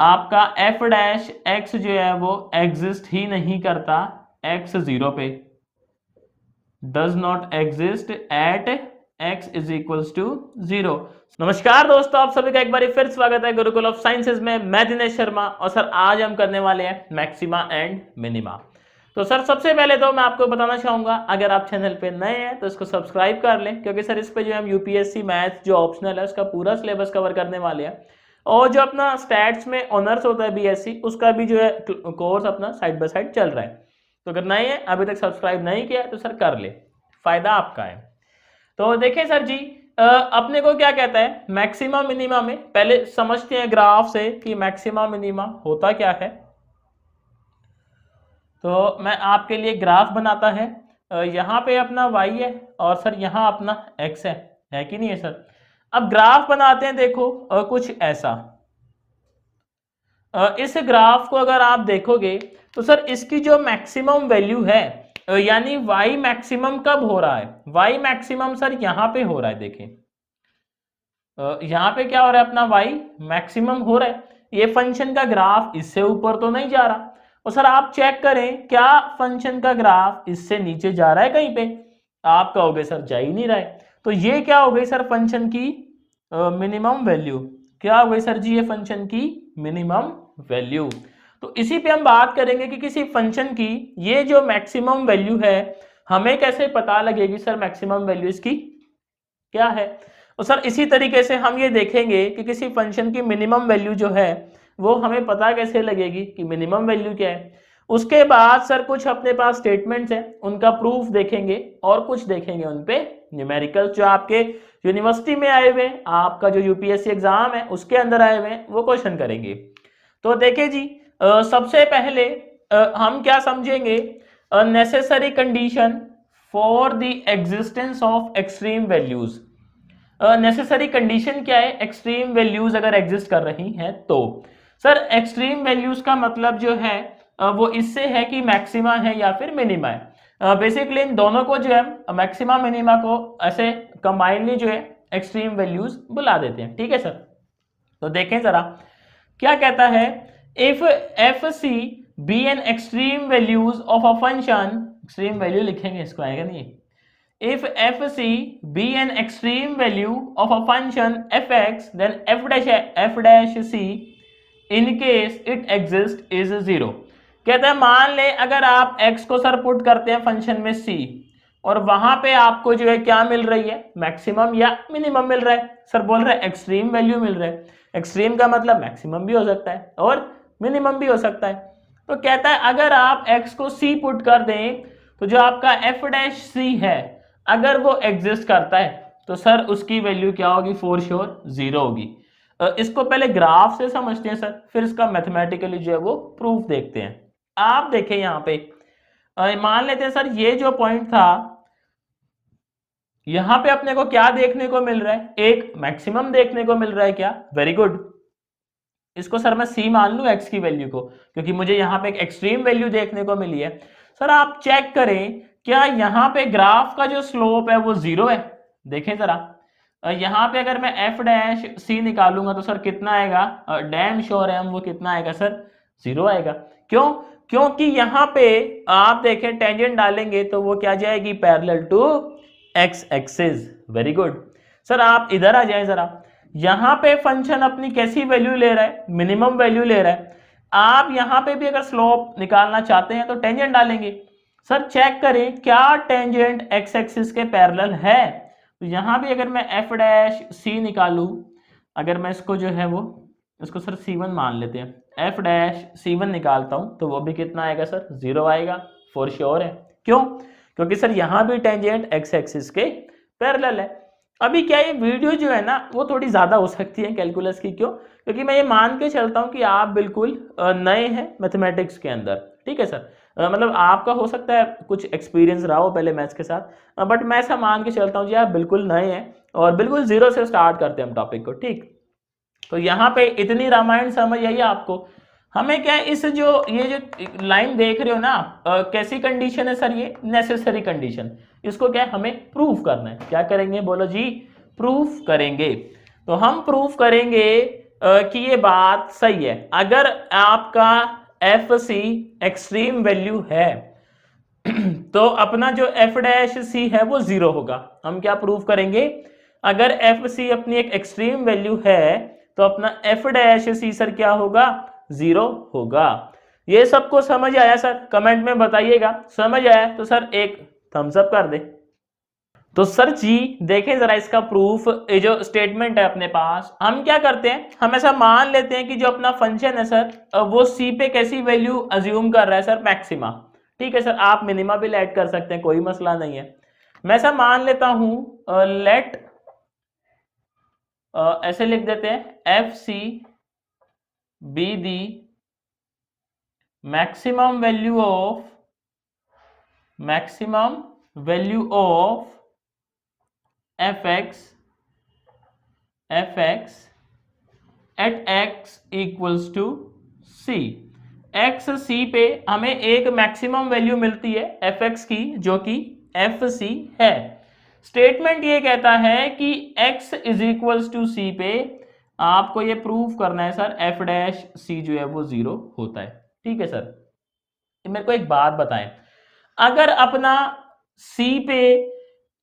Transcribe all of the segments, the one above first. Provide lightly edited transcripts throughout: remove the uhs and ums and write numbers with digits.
आपका F dash x जो है वो एग्जिस्ट ही नहीं करता एक्स 0 पे, does not exist at x is equals to 0। नमस्कार दोस्तों, आप सभी का एक बार फिर स्वागत है गुरुकुल ऑफ साइंसेज में। मैं दिनेश शर्मा और सर आज हम करने वाले हैं मैक्सिमा एंड मिनिमा। तो सर सबसे पहले तो मैं आपको बताना चाहूंगा, अगर आप चैनल पे नए हैं तो इसको सब्सक्राइब कर लें, क्योंकि सर इस पे जो हम यूपीएससी मैथ्स जो ऑप्शनल है उसका पूरा सिलेबस कवर करने वाले हैं, और जो अपना स्टैट्स में ऑनर्स होता है बीएससी, उसका भी जो है कोर्स अपना साइड बाय साइड चल रहा है। तो अगर नए हैं, अभी तक सब्सक्राइब नहीं किया तो सर कर ले, फायदा आपका है। तो देखें सर जी, अपने को क्या कहता है मैक्सिमा मिनिमा में, पहले समझते हैं ग्राफ से कि मैक्सिमा मिनिमा होता क्या है। तो मैं आपके लिए ग्राफ बनाता है, यहाँ पे अपना y है और सर यहाँ अपना x है कि नहीं है सर। अब ग्राफ बनाते हैं, देखो कुछ ऐसा। इस ग्राफ को अगर आप देखोगे तो सर इसकी जो मैक्सिमम वैल्यू है, यानी y मैक्सिमम कब हो रहा है, y मैक्सिमम सर यहाँ पे हो रहा है। देखें यहाँ पे क्या हो रहा है, अपना y मैक्सिमम हो रहा है। ये फंक्शन का ग्राफ इससे ऊपर तो नहीं जा रहा, और सर आप चेक करें क्या फंक्शन का ग्राफ इससे नीचे जा रहा है कहीं पे, आप कहोगे सर जा ही नहीं रहा है। तो ये क्या हो गई सर फंक्शन की मिनिमम वैल्यू। क्या हो गई सर जी, ये फंक्शन की मिनिमम वैल्यू। तो इसी पे हम बात करेंगे कि किसी फंक्शन की ये जो मैक्सिमम वैल्यू है, हमें कैसे पता लगेगी सर मैक्सिमम वैल्यू इसकी क्या है। और सर इसी तरीके से हम ये देखेंगे कि किसी फंक्शन की मिनिमम वैल्यू जो है वो हमें पता कैसे लगेगी कि मिनिमम वैल्यू क्या है। उसके बाद सर कुछ अपने पास स्टेटमेंट्स हैं, उनका प्रूफ देखेंगे, और कुछ देखेंगे उन पे न्यूमेरिकल्स जो आपके यूनिवर्सिटी में आए हुए हैं, आपका जो यूपीएससी एग्जाम है उसके अंदर आए हुए हैं, वो क्वेश्चन करेंगे। तो देखिए जी, सबसे पहले हम क्या समझेंगे, necessary condition for the existence of extreme values. Necessary condition क्या है, एक्सट्रीम वैल्यूज अगर एग्जिस्ट कर रही हैं तो। सर एक्सट्रीम वैल्यूज का मतलब जो है वो इससे है कि मैक्सिमा है या फिर मिनिमा है। बेसिकली इन दोनों को जो है मैक्सिमा मिनिमा को ऐसे कंबाइनली जो है एक्सट्रीम वैल्यूज बुला देते हैं, ठीक है सर। तो देखें जरा क्या कहता है, if F C be an extreme values of a function, extreme value लिखेंगे इसको, आएगा नहीं। If fc be an extreme value of a function fx, then f dash c in case it exists is 0। कहते हैं मान ले अगर आप x को सर पुट करते हैं फंक्शन में c, और वहां पे आपको जो है क्या मिल रही है, मैक्सिमम या मिनिमम मिल रहा है। सर बोल रहे हैं एक्सट्रीम वैल्यू मिल रहा है, एक्सट्रीम का मतलब मैक्सिमम भी हो सकता है और मिनिमम भी हो सकता है। तो कहता है अगर आप x को c पुट कर दें तो जो आपका f डैश c है अगर वो एग्जिस्ट करता है तो सर उसकी वैल्यू क्या होगी, फॉर श्योर 0 होगी। इसको पहले ग्राफ से समझते हैं सर, फिर इसका मैथमेटिकली जो है वो प्रूफ देखते हैं। आप देखें यहाँ पे मान लेते हैं सर ये जो पॉइंट था, यहां पे अपने को क्या देखने को मिल रहा है, एक मैक्सिमम देखने को मिल रहा है। क्या, वेरी गुड। इसको सर मैं c मान लूं x की वैल्यू को, क्योंकि मुझे यहाँ पे एक एक्सट्रीम वैल्यू देखने को मिली है। सर आप चेक करें क्या यहाँ पे ग्राफ का जो स्लोप है वो 0 है। देखें जरा, यहाँ पे अगर मैं f डैश c निकालूंगा तो सर कितना आएगा, डैम श्योर है हम, वो कितना आएगा सर, 0 आएगा। क्यों, क्योंकि यहाँ पे आप देखें टेंजेंट डालेंगे तो वो क्या जाएगी, parallel to x axis. Very good. Sir आप इधर आ जाए जरा, यहाँ पे फंक्शन अपनी कैसी वैल्यू ले रहा है, मिनिमम वैल्यू ले रहा है। आप यहाँ पे भी अगर स्लोप निकालना चाहते हैं तो टेंजेंट डालेंगे। सर चेक करें क्या टेंजेंट एक्स एक्सिस के पैरेलल है। तो यहाँ भी अगर मैं f डैश c निकालूं, अगर मैं इसको जो है वो इसको सर c1 मान लेते हैं, f डैश c1 निकालता हूं तो वो भी कितना आएगा सर, 0 आएगा, फॉर श्योर है। क्यों, क्योंकि सर यहाँ भी टेंजेंट एक्स एक्सिस के पैरेलल है। अभी क्या ये वीडियो जो है ना वो थोड़ी ज़्यादा हो सकती है कैलकुलस की, क्यों, क्योंकि मैं ये मान के चलता हूँ कि आप बिल्कुल नए हैं मैथमेटिक्स के अंदर, ठीक है सर। मतलब आपका हो सकता है कुछ एक्सपीरियंस रहा हो पहले मैथ्स के साथ, बट मैं ऐसा मान के चलता हूँ जी आप बिल्कुल नए हैं और बिल्कुल 0 से स्टार्ट करते हैं हम टॉपिक को, ठीक। तो यहाँ पे इतनी रामायण समझ आई आपको। हमें क्या है, इस जो ये जो लाइन देख रहे हो ना आप, कैसी कंडीशन है सर, ये नेसेसरी कंडीशन। इसको क्या है, हमें प्रूफ करना है। क्या करेंगे, बोलो जी, प्रूफ करेंगे। तो हम प्रूफ करेंगे कि ये बात सही है। अगर आपका एफ सी एक्सट्रीम वैल्यू है तो अपना जो एफ डैश सी है वो जीरो होगा। हम क्या प्रूव करेंगे, अगर एफ सी अपनी एक एक्सट्रीम वैल्यू है तो अपना एफ डैश सी सर क्या होगा, जीरो होगा। ये सबको समझ आया सर? कमेंट में बताइएगा। समझ आया तो सर एक थम्स अप कर दे। तो सर जी देखें जरा इसका प्रूफ, ये जो स्टेटमेंट है अपने पास, हम क्या करते हैं, हम ऐसा मान लेते हैं कि जो अपना फंक्शन है सर वो सी पे कैसी वैल्यू अज्यूम कर रहा है सर, मैक्सिमा। ठीक है सर, आप मिनिमा भी ऐड कर सकते हैं, कोई मसला नहीं है। मैं ऐसा मान लेता हूं लेट ऐसे लिख देते हैं F C be the maximum value of F X at X equals to C. X C पे हमें एक मैक्सिमम वैल्यू मिलती है एफ एक्स की जो कि एफ सी है। स्टेटमेंट ये कहता है कि x इज इक्वल्स टू सी पे आपको ये प्रूफ करना है सर एफ डैश सी जो है वो जीरो होता है। ठीक है सर, मेरे को एक बात बताएं, अगर अपना c पे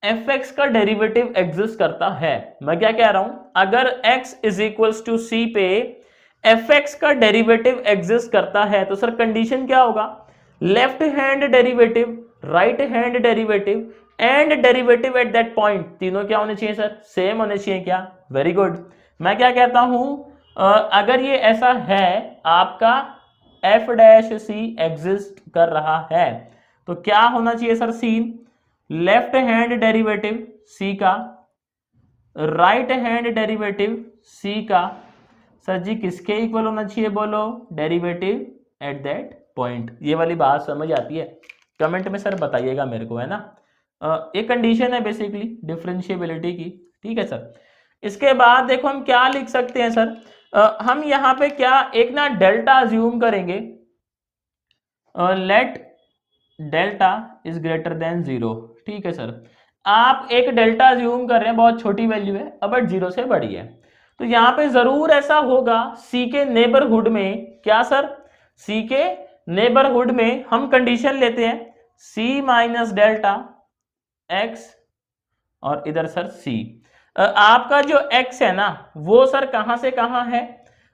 एफ एक्स का डेरिवेटिव एग्जिस्ट करता है, मैं क्या कह रहा हूं, अगर x इज इक्वल्स टू सी पे एफ एक्स का डेरिवेटिव एग्जिस्ट करता है तो सर कंडीशन क्या होगा, left hand derivative, right hand derivative and derivative at that point, तीनों क्या होने चाहिए सर, सेम होने चाहिए। क्या, वेरी गुड। मैं क्या कहता हूं, अगर ये ऐसा है आपका एफ डैश सी एग्जिस्ट कर रहा है तो क्या होना चाहिए सर, सीन लेफ्ट हैंड डेरिवेटिव सी का, राइट हैंड डेरिवेटिव सी का सर जी किसके इक्वल होना चाहिए, बोलो, डेरिवेटिव एट दैट पॉइंट। ये वाली बात समझ आती है? कमेंट में सर बताइएगा मेरे को, है ना। ये कंडीशन है बेसिकली डिफरेंशिएबिलिटी की। ठीक है सर, इसके बाद देखो हम क्या लिख सकते हैं सर, हम यहाँ पे क्या एक ना डेल्टा अज्यूम करेंगे, let delta is greater than zero. ठीक है सर, आप एक डेल्टा अज्यूम कर रहे हैं, बहुत छोटी वैल्यू है बट जीरो से बड़ी है, तो यहाँ पे जरूर ऐसा होगा सी के नेबरहुड में, क्या सर, सी के नेबरहुड में हम कंडीशन लेते हैं सी माइनस डेल्टा एक्स और इधर सर सी। आपका जो x है ना वो सर कहां से कहां है,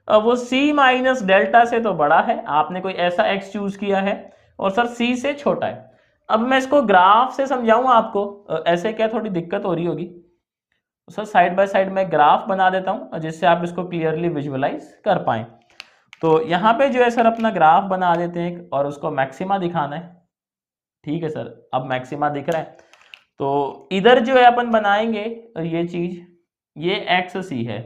वो c माइनस डेल्टा से तो बड़ा है, आपने कोई ऐसा x चूज किया है, और सर c से छोटा है। अब मैं इसको ग्राफ से समझाऊं आपको, ऐसे क्या थोड़ी दिक्कत हो रही होगी, सर साइड बाय साइड में ग्राफ बना देता हूं जिससे आप इसको क्लियरली विजुअलाइज कर पाए। तो यहाँ पे जो है सर अपना ग्राफ बना देते हैं और उसको मैक्सिमा दिखाना है। ठीक है सर, अब मैक्सिमा दिख रहा है, तो इधर जो है अपन बनाएंगे ये चीज, ये एक्स सी है,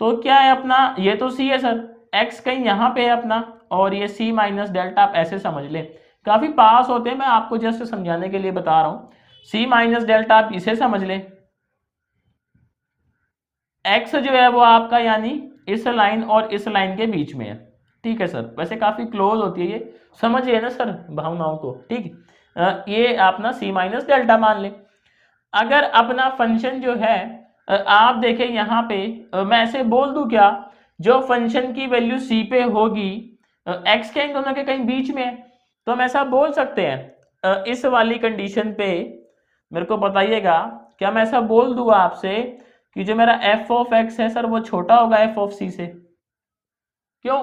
तो क्या है अपना, ये तो सी है सर, एक्स कहीं यहाँ पे है अपना, और ये सी माइनस डेल्टा, आप ऐसे समझ लें, काफी पास होते हैं, मैं आपको जस्ट समझाने के लिए बता रहा हूँ। सी माइनस डेल्टा आप इसे समझ लें, एक्स जो है वो आपका यानी इस लाइन और इस लाइन के बीच में है। ठीक है सर, वैसे काफी क्लोज होती है ये, समझिए ना सर भावनाओं को। ठीक, ये अपना सी माइनस डेल्टा मान ले। अगर अपना फंक्शन जो है आप देखें यहाँ पे, मैं ऐसे बोल दूं क्या, जो फंक्शन की वैल्यू सी पे होगी, एक्स के इन दोनों के कहीं बीच में है, तो हम ऐसा बोल सकते हैं इस वाली कंडीशन पे, मेरे को बताइएगा, क्या मैं ऐसा बोल दूंगा आपसे कि जो मेरा एफ ऑफ एक्स है सर वो छोटा होगा एफ ऑफ सी से? क्यों,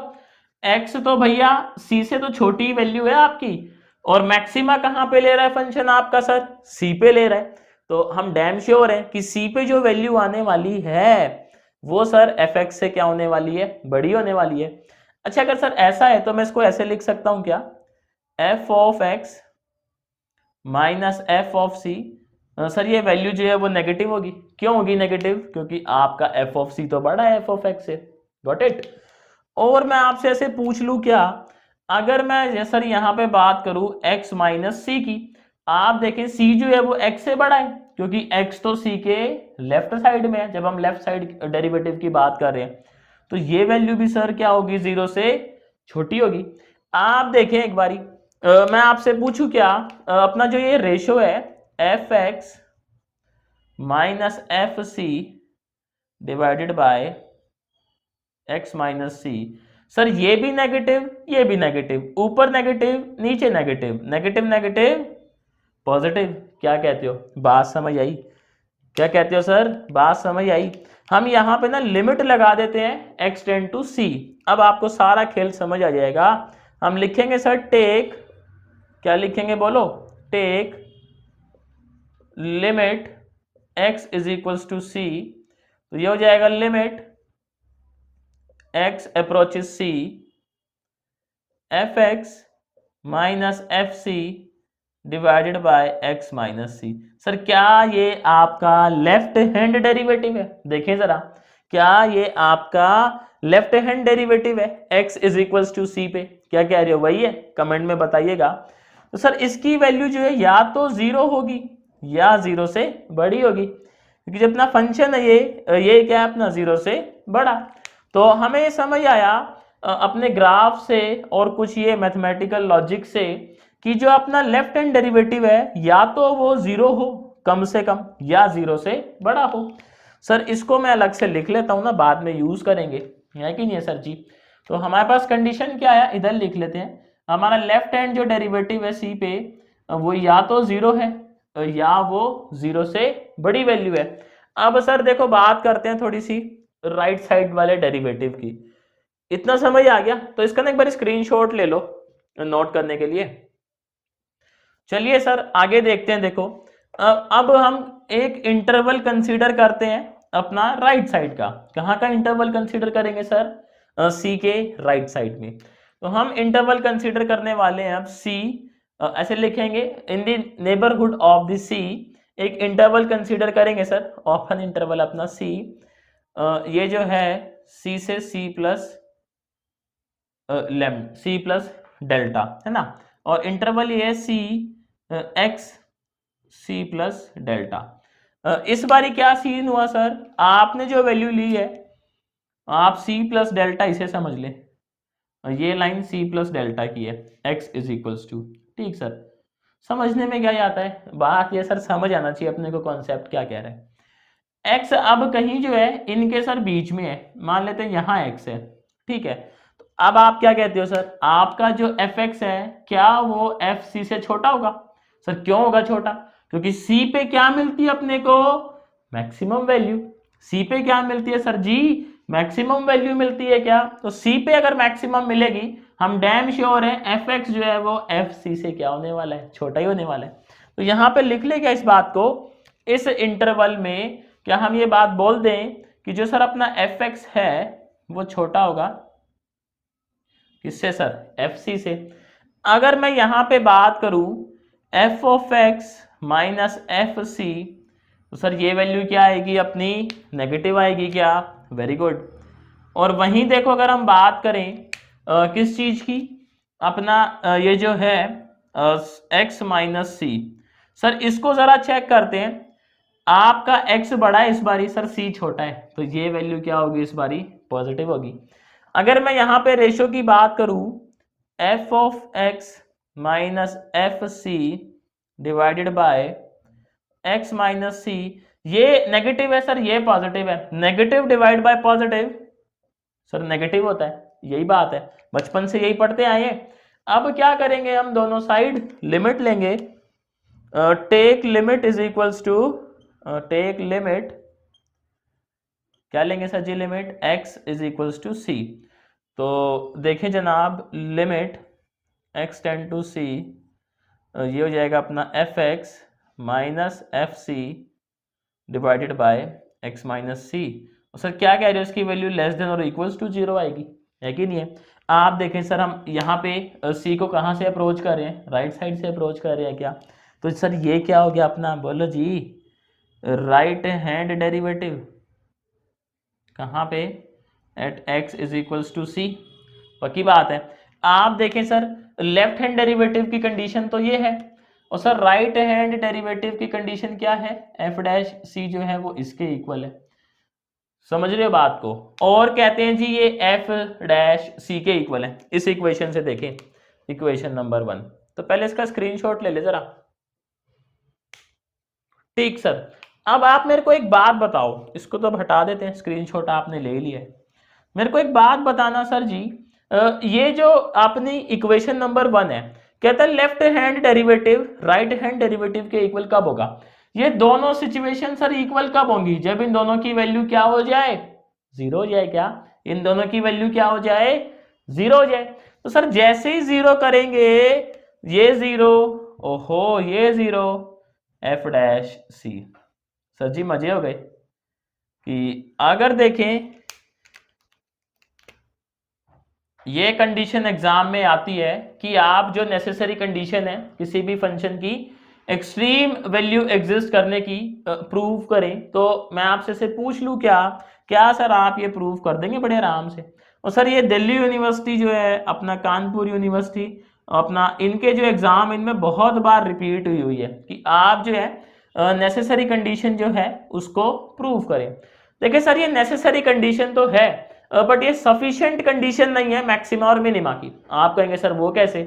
एक्स तो भैया सी से तो छोटी वैल्यू है आपकी, और मैक्सिमा कहां पे ले रहा है फंक्शन आपका सर, सी पे ले रहा है, तो हम डैम श्योर है कि सी पे जो वैल्यू आने वाली है वो सर एफ एक्स से क्या होने वाली है, बड़ी होने वाली है। अच्छा, अगर सर ऐसा है तो मैं इसको ऐसे लिख सकता हूं क्या, F of X minus F of C, sir ये वैल्यू जो है वो नेगेटिव होगी। क्यों होगी नेगेटिव, क्योंकि आपका एफ ऑफ सी तो बड़ा है एफ ऑफ एक्स से। Got it. और मैं आपसे ऐसे पूछ लूं क्या, अगर मैं सर यहाँ पे बात करूं x माइनस सी की, आप देखें c जो है वो x से बड़ा है, क्योंकि x तो c के लेफ्ट साइड में है, जब हम लेफ्ट साइड डेरिवेटिव की बात कर रहे हैं, तो ये वैल्यू भी सर क्या होगी, जीरो से छोटी होगी। आप देखें एक बारी, मैं आपसे पूछूं क्या, अपना जो ये रेशो है F X minus F C divided by X minus C. Sir ये भी नेगेटिव, ये भी नेगेटिव, ऊपर नेगेटिव नीचे नेगेटिव, नेगेटिव नेगेटिव पॉजिटिव। क्या कहते हो, बात समझ आई? क्या कहते हो सर, बात समझ आई? हम यहाँ पे ना लिमिट लगा देते हैं x टेंड टू c। अब आपको सारा खेल समझ आ जाएगा। हम लिखेंगे सर टेक, क्या लिखेंगे बोलो, take limit x is equals to c। तो ये हो जाएगा limit x approaches c fx minus F C divided by x minus C. Sir क्या ये आपका लेफ्ट हैंड डेरिवेटिव है? देखिए जरा, क्या ये आपका लेफ्ट हैंड डेरिवेटिव है x इज इक्वल्स टू सी पे? क्या कह रहे हो, वही है? कमेंट में बताइएगा। तो सर इसकी वैल्यू जो है या तो जीरो होगी या जीरो से बड़ी होगी, क्योंकि जब अपना फंक्शन है ये क्या है अपना जीरो से बड़ा। तो हमें समझ आया अपने ग्राफ से और कुछ ये मैथमेटिकल लॉजिक से कि जो अपना लेफ्ट हैंड डेरिवेटिव है या तो वो जीरो हो कम से कम या जीरो से बड़ा हो। सर इसको मैं अलग से लिख लेता हूं ना, बाद में यूज करेंगे, है कि नहीं है सर जी? तो हमारे पास कंडीशन क्या है, इधर लिख लेते हैं। हमारा लेफ्ट हैंड जो डेरिवेटिव है सी पे वो या तो जीरो है या वो जीरो से बड़ी वैल्यू है। अब सर देखो बात करते हैं थोड़ी सी राइट साइड वाले डेरिवेटिव की। इतना समझ आ गया? तो इसका ना एक बार स्क्रीनशॉट ले लो नोट करने के लिए। चलिए सर आगे देखते हैं। देखो अब हम एक इंटरवल कंसीडर करते हैं अपना राइट साइड का। कहाँ का इंटरवल कंसीडर करेंगे सर? सी के राइट साइड में। तो हम इंटरवल कंसीडर करने वाले हैं अब सी, ऐसे लिखेंगे in the neighbourhood of the C. एक इंटरवल कंसीडर करेंगे सर, ऑफन इंटरवल अपना सी, ये जो है सी से सी प्लस लेम सी प्लस डेल्टा है ना, और इंटरवल ये है C X C plus delta. इस बारी क्या सीन हुआ सर, आपने जो वैल्यू ली है आप सी प्लस डेल्टा इसे समझ ले, ये लाइन सी प्लस डेल्टा की है, x इज इक्वल्स टू। ठीक सर, समझने में क्या आता है, बात ये सर समझ आना चाहिए अपने को कॉन्सेप्ट क्या कह रहा है। x अब कहीं जो है इनके सर बीच में है, मान लेते हैं यहाँ x है, ठीक है। तो अब आप क्या कहते हो सर, आपका जो fx है क्या वो fc से छोटा होगा? सर क्यों होगा छोटा? क्योंकि c पे क्या मिलती है अपने को, मैक्सिमम वैल्यू। c पे क्या मिलती है सर जी, मैक्सिमम वैल्यू मिलती है क्या? तो c पे अगर मैक्सिमम मिलेगी हम डैम श्योर है fx जो है वो fc से क्या होने वाला है, छोटा ही होने वाला है। तो यहाँ पे लिख ले क्या इस बात को, इस इंटरवल में क्या हम ये बात बोल दें कि जो सर अपना fx है वो छोटा होगा किससे सर, fc से। अगर मैं यहाँ पे बात करूं f of x minus F C, तो सर ये वैल्यू क्या आएगी अपनी, नेगेटिव आएगी क्या? Very good. और वहीं देखो अगर हम बात करें किस चीज की, अपना ये जो है x माइनस सी, सर इसको जरा चेक करते हैं। आपका x बड़ा है इस बारी, सर c छोटा है, तो ये वैल्यू क्या होगी इस बारी, पॉजिटिव होगी। अगर मैं यहाँ पे रेशो की बात करूं f of x minus F C divided by x minus C, ये नेगेटिव है सर, ये पॉजिटिव है, negative divide by positive sir negative होता है, यही बात है, बचपन से यही पढ़ते आए हैं। अब क्या करेंगे हम दोनों साइड लिमिट लेंगे, take limit is equals to take limit, क्या लेंगे sir ji, limit x is equals to C. तो देखें जनाब limit x tend to C, ये हो जाएगा अपना fx minus F C divided by x minus C. Sir क्या कह रहे हो, इसकी वैल्यू लेस देन और इक्वल्स टू जीरो आएगी, है कि नहीं है? आप देखें सर हम यहाँ पे c को कहाँ से अप्रोच कर रहे हैं, राइट साइड से अप्रोच कर रहे हैं क्या? तो सर ये क्या हो गया अपना, बोलो जी, राइट हैंड डेरिवेटिव कहाँ पे, at x is equals to C. पक्की बात है। आप देखें सर लेफ्ट हैंड डेरिवेटिव की कंडीशन तो ये है, और सर राइट हैंड डेरिवेटिव की कंडीशन क्या है, एफ डैश सी जो है वो इसके इक्वल है। समझ रहे हो बात को? और कहते हैं जी ये एफ डैश सी के इक्वल है। इस इक्वेशन से देखें, इक्वेशन नंबर 1। तो पहले इसका स्क्रीनशॉट ले ले जरा। ठीक सर, अब आप मेरे को एक बात बताओ, इसको तो अब हटा देते हैं, स्क्रीनशॉट आपने ले लिया है, मेरे को एक बात बताना सर जी, ये जो अपनी इक्वेशन नंबर 1 है, कहता है left hand derivative right hand derivative के इक्वल कब होगा। ये दोनों सिचुएशन सर इक्वल कब होंगी, जब इन दोनों की वैल्यू क्या हो जाए, जीरो हो जाए। क्या इन दोनों की वैल्यू क्या हो जाए, जीरो हो जाए। तो सर जैसे ही जीरो करेंगे, ये जीरो, ओहो ये zero, F dash C. Sir जी मजे हो गए कि अगर देखें ये कंडीशन एग्जाम में आती है कि आप जो नेसेसरी कंडीशन है किसी भी फंक्शन की एक्सट्रीम वैल्यू एग्जिस्ट करने की प्रूव करें, तो मैं आपसे से पूछ लूं क्या क्या सर आप ये प्रूव कर देंगे बड़े आराम से। और सर ये दिल्ली यूनिवर्सिटी जो है, अपना कानपुर यूनिवर्सिटी, अपना इनके जो एग्जाम इनमें बहुत बार रिपीट हुई है कि आप जो है नेसेसरी कंडीशन जो है उसको प्रूव करें। देखिए सर ये नेसेसरी कंडीशन तो है, बट ये सफिशिएंट कंडीशन नहीं है मैक्सिमा और मिनिमा की। आप कहेंगे सर वो कैसे,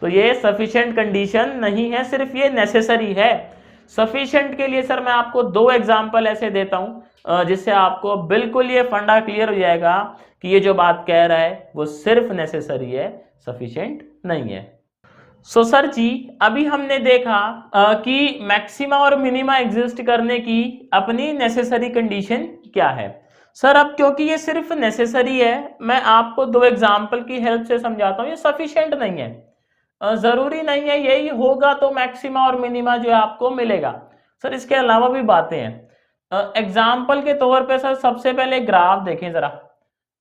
तो ये सफिशिएंट कंडीशन नहीं है, सिर्फ ये नेसेसरी है। सफिशिएंट के लिए सर मैं आपको दो एग्जांपल ऐसे देता हूं जिससे आपको बिल्कुल ये फंडा क्लियर हो जाएगा कि ये जो बात कह रहा है वो सिर्फ नेसेसरी है, सफिशिएंट नहीं है। सो सर जी अभी हमने देखा कि मैक्सिमा और मिनिमा एग्जिस्ट करने की अपनी नेसेसरी कंडीशन क्या है। सर अब क्योंकि ये सिर्फ नेसेसरी है, मैं आपको दो एग्जांपल की हेल्प से समझाता हूँ। ये सफिशिएंट नहीं है, जरूरी नहीं है यही होगा तो मैक्सिमा और मिनिमा जो है आपको मिलेगा। सर इसके अलावा भी बातें हैं। एग्जाम्पल के तौर पे सर सबसे पहले ग्राफ देखें जरा।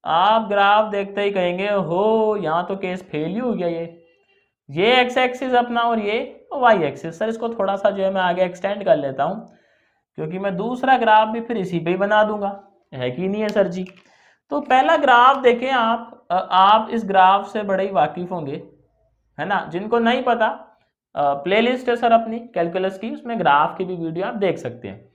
आप ग्राफ देखते ही कहेंगे हो यहाँ तो केस फेल ही हो गया। ये एक्स एक्सिस अपना और ये वाई एक्सिस। सर इसको थोड़ा सा जो है मैं आगे एक्सटेंड कर लेता हूँ, क्योंकि मैं दूसरा ग्राफ भी फिर इसी पे ही बना दूंगा, है कि नहीं है सर जी। तो पहला ग्राफ देखें आप इस ग्राफ से बड़े ही वाकिफ होंगे, है ना। जिनको नहीं पता प्लेलिस्ट है सर अपनी कैलकुलस की, उसमें ग्राफ की भी वीडियो आप देख सकते हैं।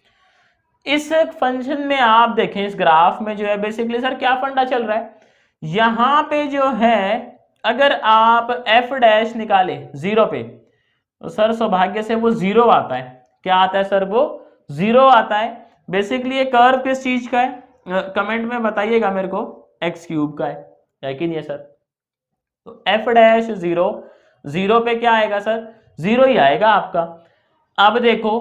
इस फंक्शन में आप देखें इस ग्राफ में जो है बेसिकली सर क्या फंडा चल रहा है, यहां पे जो है अगर आप एफ डैश निकाले जीरो पे तो सर सौभाग्य से वो जीरो आता है। क्या आता है सर, वो जीरो आता है। बेसिकली ये कर्व किस चीज का है, कमेंट में बताइएगा मेरे को, एक्स क्यूब का है कि नहीं है सर। तो एफ डैश जीरो, जीरो पे क्या आएगा सर, जीरो ही आएगा आपका। अब देखो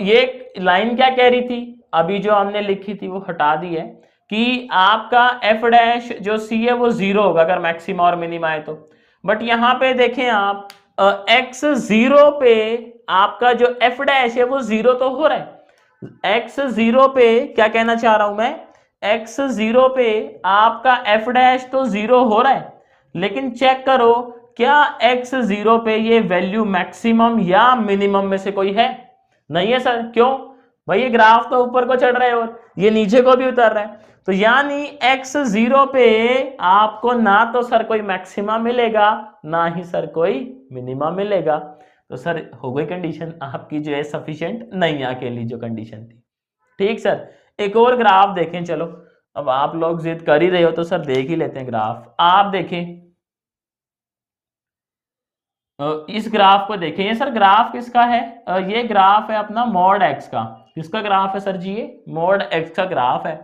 ये लाइन क्या कह रही थी, अभी जो हमने लिखी थी वो हटा दी है कि आपका एफ डैश जो सी है वो जीरो होगा अगर मैक्सिमा और मिनिमा है तो। बट यहां पे देखें आप एक्स जीरो पे आपका जो एफ डैश है वो जीरो तो हो रहा है। एक्स जीरो पे क्या कहना चाह रहा हूं मैं, एक्स जीरो पे आपका एफ डैश तो जीरो हो रहा है, लेकिन चेक करो क्या एक्स जीरो पे ये वैल्यू मैक्सिमम या मिनिमम में से कोई है, नहीं है सर। क्यों भाई, ये ग्राफ तो ऊपर को चढ़ रहा है और ये नीचे को भी उतर रहा है, तो यानी एक्स जीरो पे आपको ना तो सर कोई मैक्सिमा मिलेगा ना ही सर कोई मिनिमा मिलेगा। तो सर हो गई कंडीशन आपकी जो है सफिशिएंट नहीं है, अकेली जो कंडीशन थी। ठीक सर, एक और ग्राफ देखें चलो। अब आप लोग जिद कर ही रहे हो तो सर देख ही लेते हैं ग्राफ। आप देखें इस ग्राफ को देखें, ये सर ग्राफ किसका है, ये ग्राफ है अपना मॉड एक्स का। किसका ग्राफ है सर जी, ये मॉड एक्स का ग्राफ है।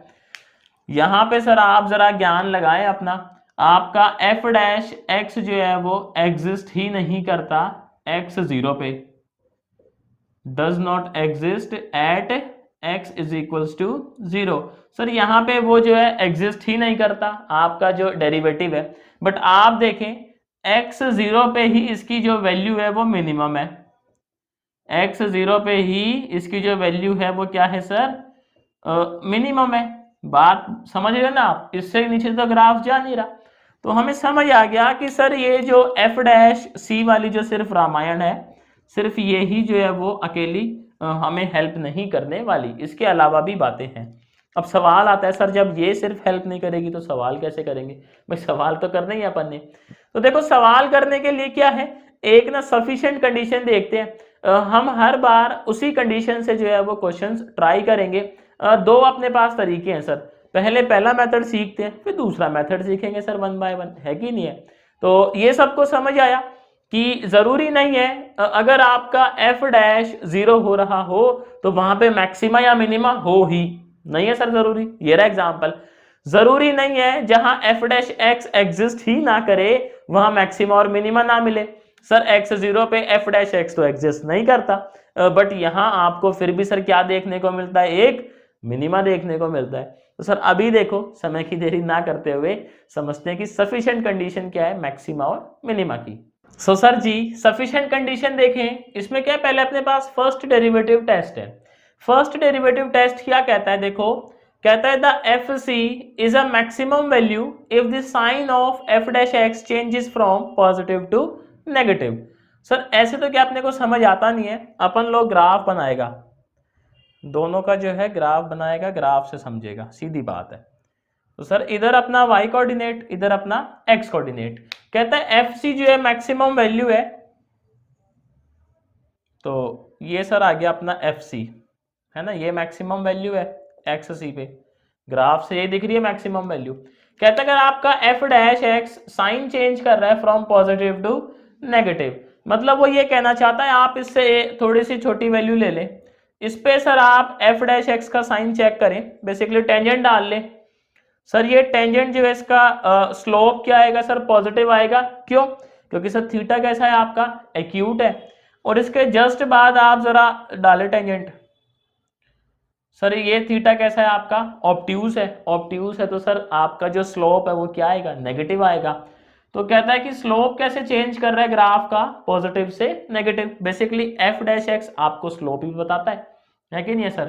यहां पे सर आप जरा ज्ञान लगाएं अपना, आपका एफ डैश एक्स जो है वो एग्जिस्ट ही नहीं करता एक्स जीरो पे, does not exist at x is equals to zero. Sir यहाँ पे वो जो है एग्जिस्ट ही नहीं करता आपका जो डेरिवेटिव है। बट आप देखें एक्स जीरो पे ही इसकी जो वैल्यू है वो मिनिमम है, एक्स जीरो पे ही इसकी जो वैल्यू है वो क्या है सर, मिनिमम है। बात समझ रहे ना आप, इससे नीचे तो ग्राफ जा नहीं रहा। तो हमें समझ आ गया कि सर ये जो एफ डैश सी वाली जो सिर्फ रामायण है, सिर्फ ये ही जो है वो अकेली हमें हेल्प नहीं करने वाली, इसके अलावा भी बातें हैं। अब सवाल आता है सर जब ये सिर्फ हेल्प नहीं करेगी तो सवाल कैसे करेंगे, भाई सवाल तो करना ही है अपन ने। तो देखो सवाल करने के लिए क्या है, एक ना सफिशिएंट कंडीशन देखते हैं। हम हर बार उसी कंडीशन से जो है वो क्वेश्चंस ट्राई करेंगे। दो अपने पास तरीके हैं सर, पहले पहला मेथड सीखते हैं फिर दूसरा मेथड सीखेंगे सर वन बाय वन, है कि नहीं है। तो ये सबको समझ आया कि जरूरी नहीं है अगर आपका एफ डैश जीरो हो रहा हो तो वहां पे मैक्सिमा या मिनिमा हो ही नहीं है सर जरूरी। ये रहा एग्जांपल, जरूरी नहीं है जहां एफ डैश एक्स एग्जिस्ट ही ना करे वहां मैक्सिमा और मिनिमा ना मिले। सर एक्स जीरो पे एफ डैश एक्स तो एग्जिस्ट नहीं करता, बट यहां आपको फिर भी सर क्या देखने को मिलता है, एक मिनिमा देखने को मिलता है। तो सर अभी देखो समय की देरी ना करते हुए समझते हैं कि सफिशिएंट कंडीशन क्या है मैक्सिमा और मिनिमा की। So sir ji sufficient condition देखें, इसमें क्या है, पहले अपने पास फर्स्ट डेरिवेटिव टेस्ट है। फर्स्ट डेरिवेटिव टेस्ट क्या कहता है, देखो कहता है the F C is a maximum value if the sign of F dash X changes from positive to negative. Sir ऐसे तो क्या अपने को समझ आता नहीं है, अपन लोग ग्राफ बनाएगा, दोनों का जो है ग्राफ बनाएगा, ग्राफ से समझेगा, सीधी बात है। तो सर इधर अपना y कोऑर्डिनेट, इधर अपना x कोऑर्डिनेट, कहता है एफ सी जो है मैक्सिमम वैल्यू है, तो ये सर आ गया अपना एफ सी है ना, ये मैक्सिमम वैल्यू है एक्स सी पे, ग्राफ से ये दिख रही है मैक्सिमम वैल्यू। कहता है अगर आपका F dash X sign change कर रहा है फ्रॉम पॉजिटिव टू नेगेटिव, मतलब वो ये कहना चाहता है आप इससे थोड़ी सी छोटी वैल्यू ले लें, इस पे सर आप एफ डैश एक्स का साइन चेक करें, बेसिकली टेंजेंट डाल लें। सर ये टेंजेंट जो है इसका स्लोप क्या आएगा सर, पॉजिटिव आएगा, क्यों, क्योंकि सर थीटा कैसा है आपका, एक्यूट है। और इसके जस्ट बाद आप जरा डालें टेंजेंट, सर ये थीटा कैसा है आपका, ऑब्ट्यूज है, ऑब्ट्यूज है, तो सर आपका जो स्लोप है वो क्या आएगा, नेगेटिव आएगा। तो कहता है कि स्लोप कैसे चेंज कर रहा है ग्राफ का, पॉजिटिव से negative, basically F dash x आपको स्लोप ही बताता है कि नहीं है सर।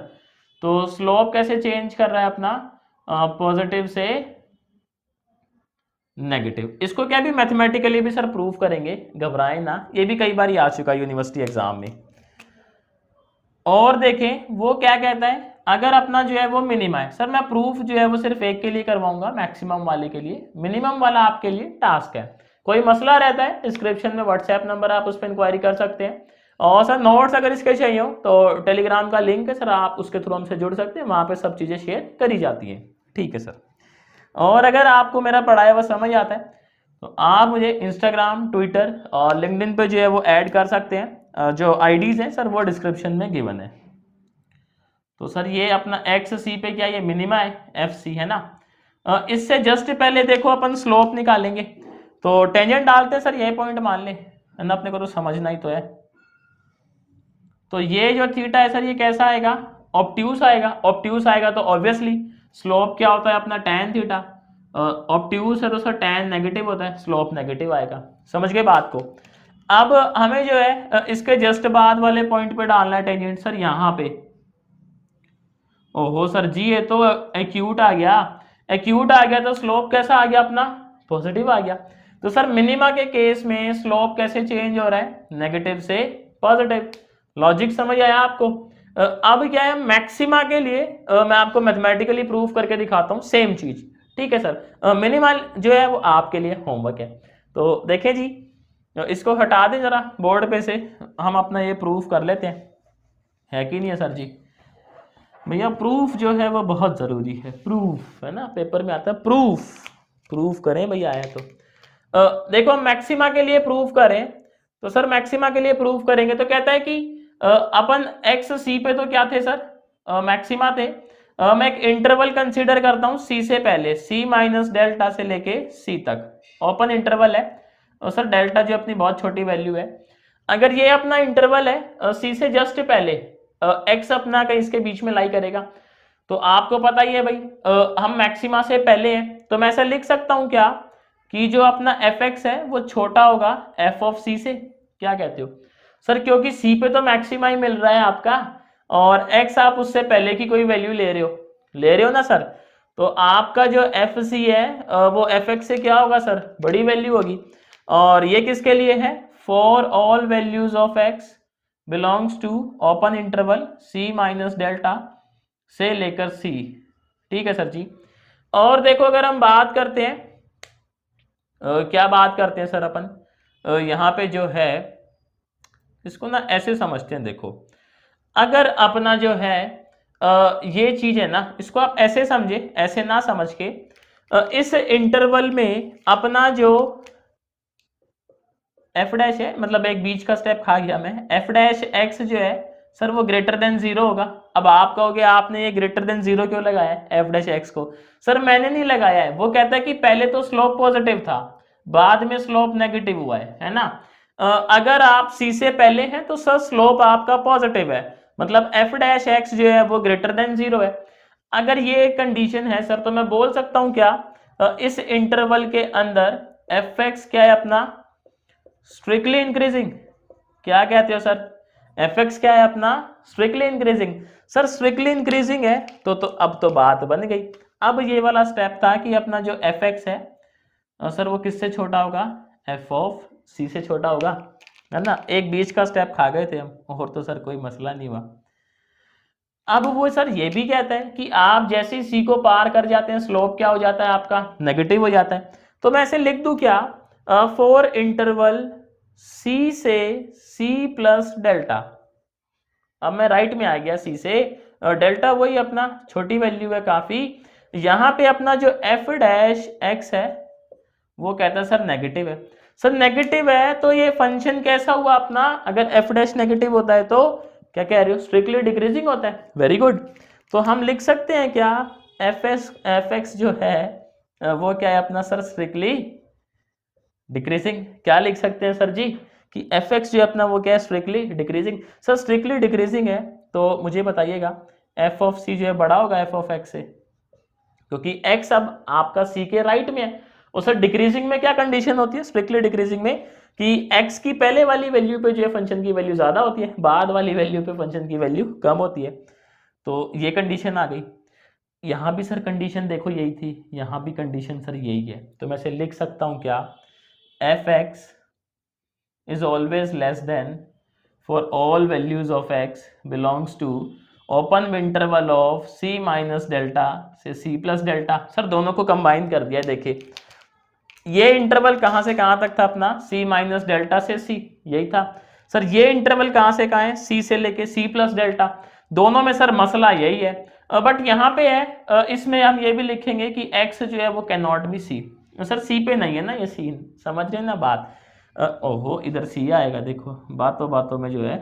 तो स्लोप कैसे चेंज कर रहा है अपना, पॉजिटिव से नेगेटिव। इसको क्या भी मैथमेटिकली भी सर प्रूफ करेंगे, घबराएं ना, ये भी कई बार आ चुका है यूनिवर्सिटी एग्जाम में। और देखें वो क्या कहता है, अगर अपना जो है वो मिनिमा है, सर मैं प्रूफ जो है वो सिर्फ एक के लिए करवाऊंगा, मैक्सिमम वाले के लिए, मिनिमम वाला आपके लिए टास्क है। कोई मसला रहता है डिस्क्रिप्शन में व्हाट्सएप नंबर, आप उस पर इंक्वायरी कर सकते हैं। और सर नोट्स अगर इसके चाहिए हो तो टेलीग्राम का लिंक है सर, आप उसके थ्रू हमसे जुड़ सकते हैं, वहां पे सब चीजें शेयर करी जाती हैं, ठीक है सर। और अगर आपको मेरा पढ़ाया हुआ समझ आता है तो आप मुझे इंस्टाग्राम, ट्विटर और लिंक्डइन पे जो है वो ऐड कर सकते हैं, जो आईडीज हैं सर वो डिस्क्रिप्शन में गिवन है। तो सर ये अपना एक्स सी पे क्या ये मिनिमा है, एफ सी है ना। इससे जस्ट पहले देखो अपन स्लोप निकालेंगे, तो टेंजेंट डालते हैं सर, यही पॉइंट मान ले है ना, अपने को तो समझना ही तो है। तो ये जो थीटा है सर ये कैसा आएगा, ऑब्ट्यूस आएगा, ऑब्ट्यूस आएगा तो ऑब्वियसली स्लोप क्या होता है अपना टैन थीटा, ऑब्ट्यूस है तो सर टैन नेगेटिव होता है, स्लोप नेगेटिव आएगा। समझ गए बात को। अब हमें जो है इसके जस्ट बाद वाले पॉइंट पे डालना है टेंजेंट सर, यहाँ पे। ओहो सर जी ये तो एक्यूट आ गया, एक्यूट आ गया तो स्लोप कैसा आ गया अपना, पॉजिटिव आ गया। तो सर मिनिमा के केस में स्लोप कैसे चेंज हो रहा है, नेगेटिव से पॉजिटिव। लॉजिक समझ आया आपको। अब क्या है मैक्सिमा के लिए मैं आपको मैथमेटिकली प्रूफ करके दिखाता हूँ सेम चीज, ठीक है सर। मिनिमल जो है वो आपके लिए होमवर्क है। तो देखें जी, इसको हटा दें जरा बोर्ड पे से, हम अपना ये प्रूफ कर लेते हैं, है कि नहीं है सर जी। भैया प्रूफ जो है वो बहुत जरूरी है, प्रूफ है ना, पेपर में आता है प्रूफ, प्रूफ करें भैया आया तो। देखो मैक्सिमा के लिए प्रूफ करें तो सर मैक्सिमा के लिए प्रूफ करेंगे तो कहता है कि अपन एक्स सी पे तो क्या थे सर, मैक्सिमा थे। मैं एक इंटरवल कंसीडर करता हूं सी से पहले, सी माइनस डेल्टा से लेके सी तक, ओपन इंटरवल है। और सर डेल्टा जो अपनी बहुत छोटी वैल्यू है, अगर ये अपना इंटरवल है सी से जस्ट पहले, एक्स अपना कहीं इसके बीच में लाई करेगा, तो आपको पता ही है भाई हम मैक्सिमा से पहले हैं, तो मैं ऐसा लिख सकता हूं क्या कि जो अपना एफ एक्स है वो छोटा होगा एफ ऑफ सी से, क्या कहते हो सर, क्योंकि सी पे तो मैक्सिमा ही मिल रहा है आपका, और एक्स आप उससे पहले की कोई वैल्यू ले रहे हो ना सर, तो आपका जो एफ सी है वो एफ एक्स से क्या होगा सर, बड़ी वैल्यू होगी। और ये किसके लिए है, for all values of X belongs to open interval C minus delta से लेकर सी, ठीक है सर जी। और देखो अगर हम बात करते हैं क्या बात करते हैं सर अपन, यहाँ पे जो है इसको ना ऐसे समझते हैं, देखो अगर अपना जो है ये चीज है ना, इसको आप ऐसे समझे, ऐसे ना समझ के, इस इंटरवल में अपना जो एफ डैश है, मतलब एक बीच का स्टेप खा गया मैं, एफ डैश एक्स जो है सर वो ग्रेटर देन 0 होगा। अब आप कहोगे आपने ये ग्रेटर देन 0 क्यों लगाया है एफ डैश एक्स को? सर मैंने नहीं लगाया है, वो कहता है कि पहले तो स्लोप पॉजिटिव था, बाद में स्लोप नेगेटिव हुआ है ना। अगर आप सी से पहले हैं तो सर स्लोप आपका पॉजिटिव है, मतलब एफ डैश एक्स जो है वो ग्रेटर देन 0 है। अगर ये कंडीशन है सर तो मैं बोल सकता हूं क्या, इस इंटरवल के अंदर एफ एक्स क्या है अपना स्ट्रिक्टली इंक्रीजिंग। क्या कहते हो सर? एफ एक्स क्या है अपना strictly increasing. Sir strictly increasing है तो अब तो बात बन गई। अब ये वाला स्टेप था कि अपना जो एफ एक्स है सर वो किससे छोटा होगा? एफ ऑफ सी से छोटा होगा, है ना। एक बीच का स्टेप खा गए थे हम, और तो सर कोई मसला नहीं हुआ। अब वो सर ये भी कहता है कि आप जैसे ही सी को पार कर जाते हैं स्लोप क्या हो जाता है आपका नेगेटिव हो जाता है। तो मैं ऐसे लिख दूं क्या, फॉर इंटरवल सी से सी प्लस डेल्टा। अब मैं राइट में आ गया सी से, डेल्टा वही अपना छोटी वैल्यू है काफी। यहां पे अपना जो एफ डैश एक्स है वो कहता है सर नेगेटिव है। सर नेगेटिव है तो ये फंक्शन कैसा हुआ अपना, अगर एफ डैश नेगेटिव होता है तो क्या कह रहे हो स्ट्रिक्टली डिक्रीजिंग होता है। Very good. तो हम लिख सकते हैं क्या, एफ एक्स जो है वो क्या है अपना सर स्ट्रिक्टली डिक्रीजिंग। क्या लिख सकते हैं सर जी कि एफ एक्स जो है अपना वो क्या है strictly decreasing. Sir strictly decreasing है तो मुझे बताइएगा एफ ऑफ सी जो है बड़ा होगा एफ ऑफ एक्स से, क्योंकि एक्स अब आपका सी के राइट में है। और सर डिक्रीजिंग में क्या कंडीशन होती है स्ट्रिक्टली डिक्रीजिंग में, कि x की पहले वाली वैल्यू पे जो है फंक्शन की वैल्यू ज्यादा होती है, बाद वाली वैल्यू पे फंक्शन की वैल्यू कम होती है। तो ये कंडीशन आ गई। यहां भी सर कंडीशन देखो यही थी, यहां भी कंडीशन सर यही है। तो मैं इसे लिख सकता हूं क्या, F X is always less than for all values of x belongs to open interval of c minus delta से c प्लस डेल्टा। सर दोनों को कंबाइन कर दिया। देखिए ये इंटरवल कहां से कहां तक था अपना, c माइनस डेल्टा से c, यही था। सर ये इंटरवल कहां से कहां है, c से लेके c प्लस डेल्टा। दोनों में सर मसला यही है, बट यहाँ पे है इसमें हम ये भी लिखेंगे कि x जो है वो can not be c। Sir c पे नहीं है ना ये c, समझ रहे ना बात। ओहो इधर c आएगा, देखो बातों बातों में जो है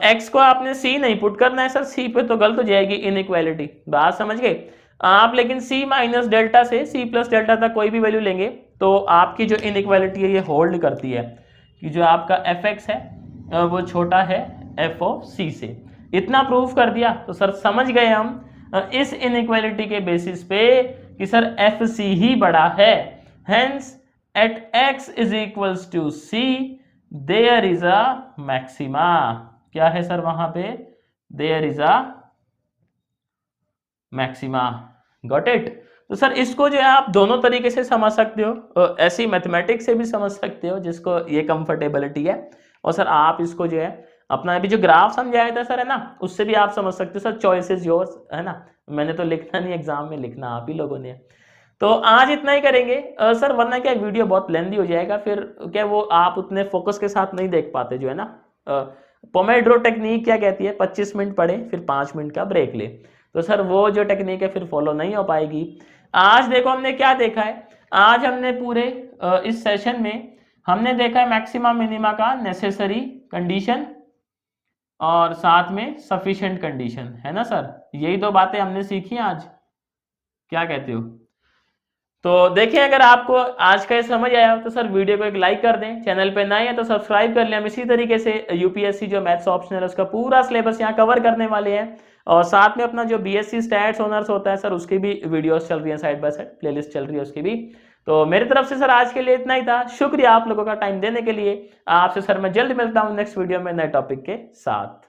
x को आपने c नहीं पुट करना है सर, c पे तो गलत हो जाएगी इनइक्वालिटी, बात समझ गए आप। लेकिन c माइनस डेल्टा से c प्लस डेल्टा तक कोई भी वैल्यू लेंगे तो आपकी जो इनइक्वालिटी है ये होल्ड करती है कि जो आपका एफ एक्स है वो छोटा है एफ ऑफ सी से। इतना प्रूफ कर दिया तो सर समझ गए हम इस इनइक्वालिटी के बेसिस पे कि सर एफ सी ही बड़ा है। Hence at x is equals to c there is a maxima. क्या है सर वहां पे, there is a maxima. Got it. तो सर इसको जो है आप दोनों तरीके से समझ सकते हो, ऐसी मैथमेटिक्स से भी समझ सकते हो जिसको ये कंफर्टेबिलिटी है, और सर आप इसको जो है अपना अभी जो ग्राफ समझाया था सर है ना उससे भी आप समझ सकते हो। सर चॉइस इज योर्स, है ना, मैंने तो लिखना नहीं, एग्जाम में लिखना आप ही लोगों ने। तो आज इतना ही करेंगे सर, वरना क्या वीडियो बहुत लेंदी हो जाएगा, फिर क्या वो आप उतने फोकस के साथ नहीं देख पाते जो है ना। पोमेड्रो टेक्निक क्या कहती है, 25 मिनट पढ़े फिर 5 मिनट का ब्रेक ले, तो सर वो जो टेक्निक है फिर फॉलो नहीं हो पाएगी। आज देखो हमने क्या देखा है, आज हमने पूरे इस सेशन में हमने देखा है मैक्सिमा मिनिमा का नेसेसरी कंडीशन और साथ में सफिशिएंट कंडीशन, है ना सर। यही दो बातें हमने सीखी आज, क्या कहते हो। तो देखिए अगर आपको आज का ये समझ आया तो सर वीडियो को एक लाइक कर दें, चैनल पे नए हैं तो सब्सक्राइब कर लें। हम इसी तरीके से यूपीएससी जो मैथ्स ऑप्शनल है उसका पूरा सिलेबस यहाँ कवर करने वाले हैं, और साथ में अपना जो बीएससी स्टैट्स ऑनर्स होता है सर उसकी भी वीडियोस चल रही है, साइड बाय साइड प्लेलिस्ट चल रही है उसकी भी। तो मेरी तरफ से सर आज के लिए इतना ही था, शुक्रिया आप लोगों का टाइम देने के लिए। आपसे सर मैं जल्द मिलता हूँ नेक्स्ट वीडियो में नए टॉपिक के साथ।